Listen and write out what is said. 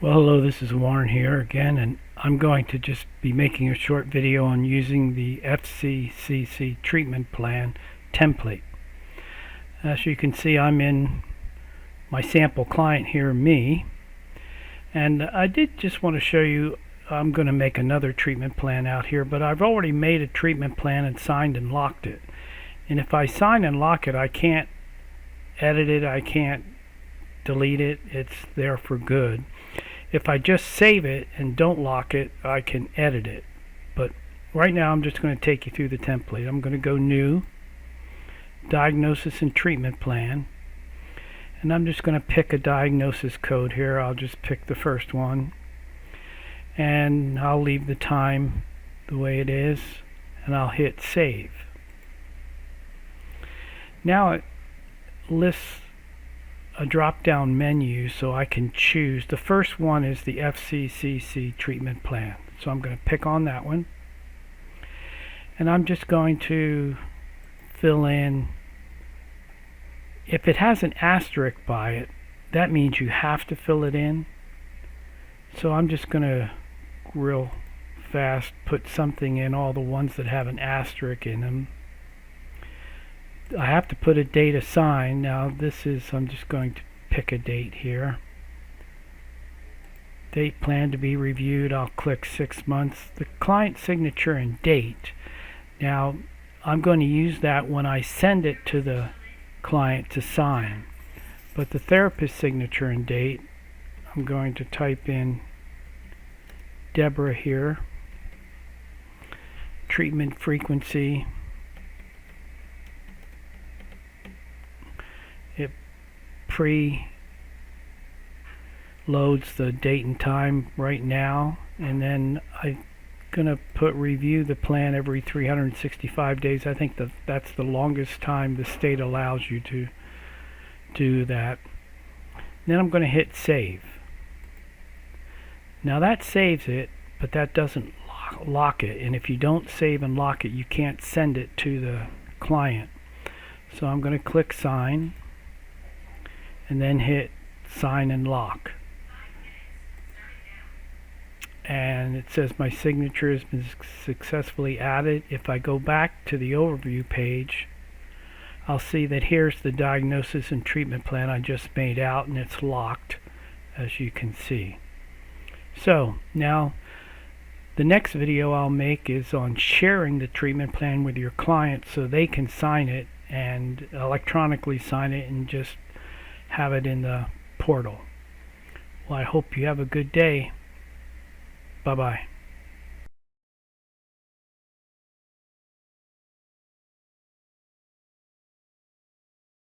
Well, hello, this is Warren here again, and I'm going to just be making a short video on using the FCCC treatment plan template. As you can see, I'm in my sample client here, me, and I did just want to show you, I'm going to make another treatment plan out here, but I've already made a treatment plan and signed and locked it. And if I sign and lock it, I can't edit it, I can't delete it, it's there for good. If I just save it and don't lock it, I can edit it. But right now I'm just going to take you through the template. I'm going to go New, Diagnosis and Treatment Plan, and I'm just going to pick a diagnosis code here. I'll just pick the first one, and I'll leave the time the way it is, and I'll hit Save. Now it lists a drop-down menu so I can choose. The first one is the FCCC treatment plan, so I'm going to pick on that one, and I'm just going to fill in. If it has an asterisk by it, that means you have to fill it in, so I'm just going to real fast put something in, all the ones that have an asterisk in them. I have to put a date assigned. Now this is, I'm just going to pick a date here. Date plan to be reviewed, I'll click 6 months. The client signature and date. Now I'm going to use that when I send it to the client to sign. But the therapist signature and date, I'm going to type in Deborah here. Treatment frequency. It pre-loads the date and time right now, and then I'm gonna put review the plan every 365 days. I think that's the longest time the state allows you to do that. Then I'm gonna hit save. Now that saves it, but that doesn't lock it, and if you don't save and lock it, you can't send it to the client. So I'm gonna click sign and then hit sign and lock, and it says my signature has been successfully added. If I go back to the overview page, I'll see that here's the diagnosis and treatment plan I just made out, and it's locked, as you can see. So now the next video I'll make is on sharing the treatment plan with your client so they can sign it and electronically sign it and just have it in the portal. Well, I hope you have a good day. Bye-bye.